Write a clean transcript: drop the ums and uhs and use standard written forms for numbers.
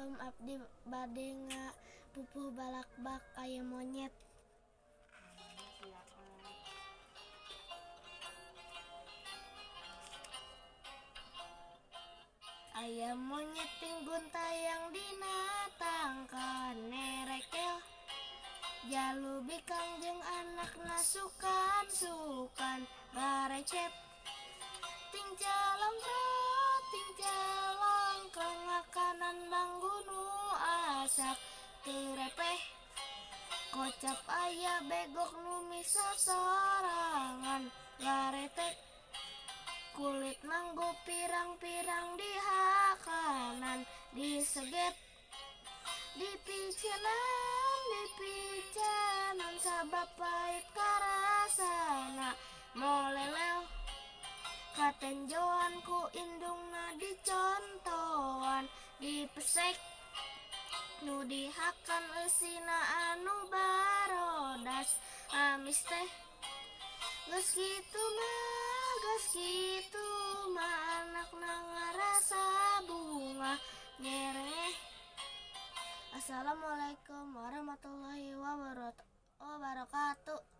Assalamualaikum, abdi bade pupuh balakbak aya monyet. Aya monyet tinggun tayang dina tangkan nerekel, jalubi kangjeng anakna sukan ngarecep. Ting calong ngakanan danggunu asak terepeh, kocap aya begok nu misa sorangan ngaretek. Kulit nanggo pirang-pirang di hakanan diseget, dipicenan sabab pait karasana molelel. Katenjoan ku indungna dicontoan dipesek, nu dihakan eusina anu barodas amis teh. Geus kitu mah anakna ngarasa bunga nyereh. Assalamualaikum warahmatullahi wabarakatuh.